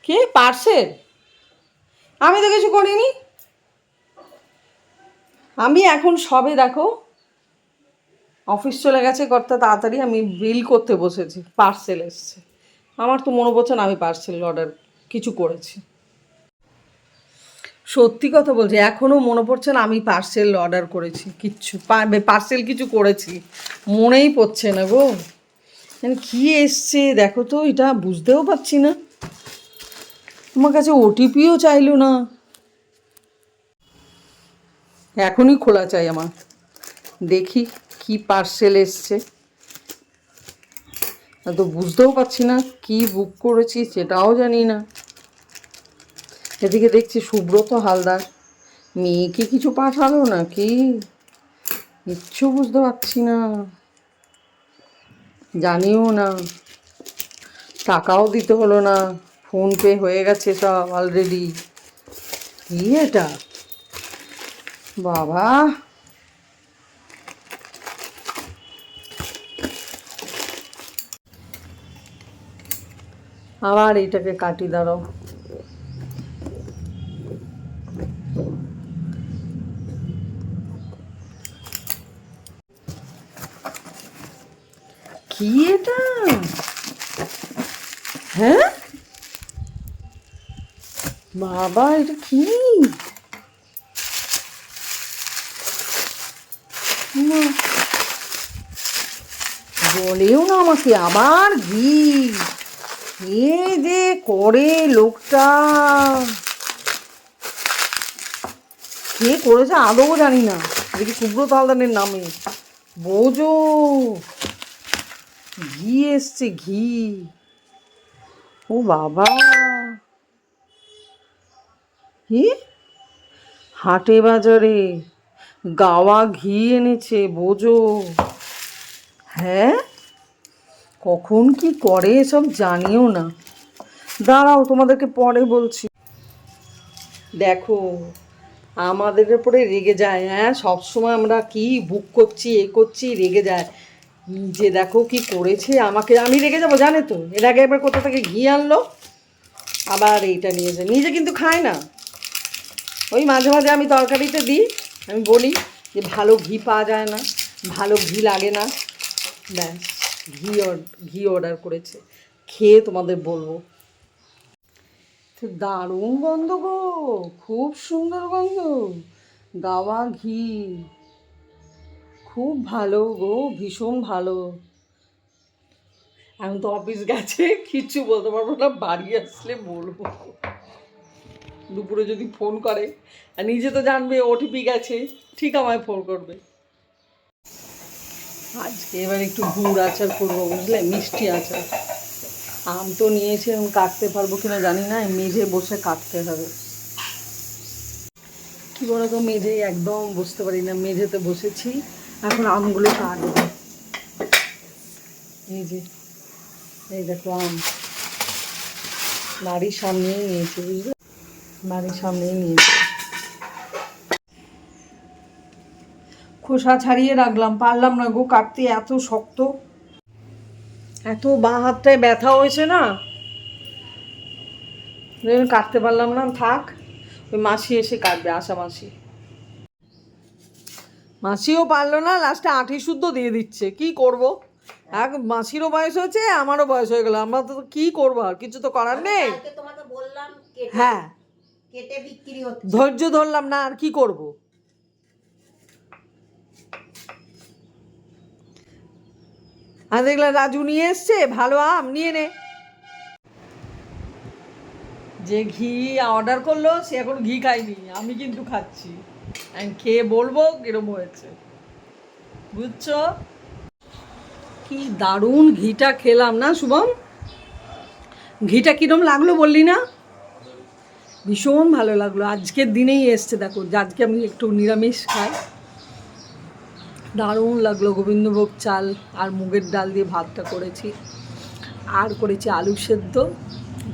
কে parcel? আমি তো কিছু করিনি। আমি এখন সবে দেখো অফিস চলে গেছে কর্তা, তাড়াতাড়ি আমি বিল করতে বসেছি, পার্সেল এসছে। আমার তো মনে পড়ছে না আমি পার্সেল অর্ডার কিছু করেছি। সত্যি কথা বলছি, এখনও মনে পড়ছে না আমি পার্সেল অর্ডার করেছি কিচ্ছু, পার্সেল কিছু করেছি মনেই পড়ছে না গো। মানে কী এসছে দেখো তো, এটা বুঝতেও পারছি না। আমার কাছে ওটিপিও চাইলো না। এখনই খোলা চাই আমার, দেখি কি পার্সেল এসছে। তো বুঝতেও পারছি না কি বুক করেছি সেটাও জানি না। এদিকে দেখছি সুব্রত হালদার মেয়েকে কিছু পাঠালো নাকি কিচ্ছু বুঝতে পারছি না, জানিও না। টাকাও দিতে হলো না, ফোনপে হয়ে গেছে সব অলরেডি। কি এটা বাবা! আবার এইটাকে কাটি, দাঁড়াও। কি এটা? হ্যাঁ বাবা, এটা কি? বলেও না আমাকে, আবার ঘি! এ যে করে লোকটা, কে করেছে আদৌ জানি না। দেখি সুব্রত হালদারের নামে বোঝো, ঘি এসছে, ঘি। ও বাবা, কি হাটে বাজারে গাওয়া ঘি এনেছে বোঝো। হ্যাঁ, কখন কি করে সব জানিও না। দাঁড়াও তোমাদেরকে পরে বলছি। দেখো আমাদের উপরে রেগে যায়, হ্যাঁ সবসময় আমরা কি বুক করছি এ করছি রেগে যায়। যে দেখো কি করেছে আমাকে, আমি রেগে যাবো জানে তো। এর আগে একবার কোথা থেকে ঘি আনলো, আবার এইটা নিয়েছে। নিজে কিন্তু খায় না, ওই মাঝে মাঝে আমি তরকারিতে দিই, আমি বলি যে ভালো ঘি পাওয়া যায় না, ভালো ঘি লাগে না, ব্যাস ঘি অর্ডার করেছে। খেয়ে তোমাদের বলবো। দারুণ গন্ধ গো, খুব সুন্দর গন্ধ, গাওয়া ঘি, খুব ভালো গো, ভীষণ ভালো। এখন তো অফিস গেছে, কিচ্ছু বলতে পারবো না, বাড়ি আসলে বলবো। দুপুরে যদি ফোন করে, আর নিজে তো জানবে ওটিপি গেছে, ঠিক আমায় ফোন করবে। আজকে এবার একটু গুড় আচার করবো বুঝলে, মিষ্টি আচার। আম তো নিয়েছি, আমি কাটতে পারবো কিনা জানি না, মেঝে বসে কাটতে হবে। কী বলো তো, মেঝেই একদম বসতে পারি না, মেঝেতে বসেছি এখন আমগুলো কাটবো। এই যে এই দেখো আম বাড়ির সামনেই নিয়েছি বুঝলে, বাড়ির সামনেই নিয়েছি। খোসা ছাড়িয়ে রাখলাম, পারলাম না গো কাটতে, এত শক্ত, এত বাঁ হাতটায় ব্যথা হয়েছে না, কাটতে পারলাম না। থাক, ওই মাসি এসে কাটবে, আশা মাসি। মাসিও পারলো না, লাস্টে আঁটি শুদ্ধ দিয়ে দিচ্ছে, কি করব। এক মাসিরও বয়স হয়েছে, আমারও বয়স হয়ে গেল, আমরা তো কি করবো, আর কিছু তো করার নেই। হ্যাঁ, ধৈর্য ধরলাম না, আর কি করব। আর দেখলাম রাজু নিয়ে এসছে ভালো আম, নিয়ে নে। যে ঘি অর্ডার করলো সে এখন ঘি খায়নি, আমি কিন্তু খাচ্ছি, আমি খেয়ে বলবো কিরম হয়েছে, বুঝছো। কি দারুণ ঘিটা খেলাম না শুভম, ঘিটা কিরম লাগলো বললি না, ভীষণ ভালো লাগলো। আজকের দিনেই এসছে দেখো, আজকে আমি একটু নিরামিষ খাই, দারুণ লাগলো। গোবিন্দভোগ চাল আর মুগের ডাল দিয়ে ভাতটা করেছি, আর করেছি আলু সেদ্ধ,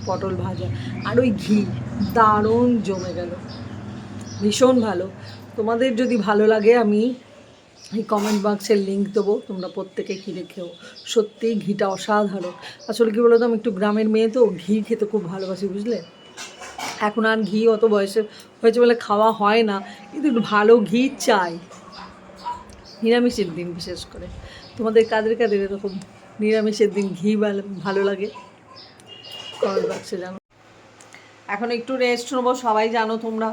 পটল ভাজা, আর ওই ঘি, দারুণ জমে গেল, ভীষণ ভালো। তোমাদের যদি ভালো লাগে আমি এই কমেন্ট বক্সের লিঙ্ক দেবো, তোমরা প্রত্যেকে কিনে খেও। সত্যিই ঘিটা অসাধারণ। আসলে কী বলো তো, আমি একটু গ্রামের মেয়ে তো, ঘি খেতে খুব ভালোবাসি, বুঝলে। এখন আর ঘি অত বয়সে হয়েছে বলে খাওয়া হয় না, কিন্তু একটু ভালো ঘি চাই নিরামিষের দিন বিশেষ করে। তোমাদের কাদের কাদের এরকম নিরামিষের দিন ঘি ভালো লাগে কমেন্ট বক্সে জানো। এখন একটু রেস্ট নেবো, সবাই জানো তোমরা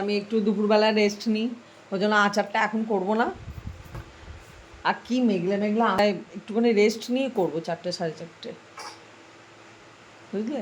আমি একটু দুপুরবেলা রেস্ট নিই, ওই জন্য আচারটা এখন করবো না। আর কি মেঘলা মেঘলা, একটুখানি রেস্ট নিয়ে করবো 4টে 4:30, বুঝলে।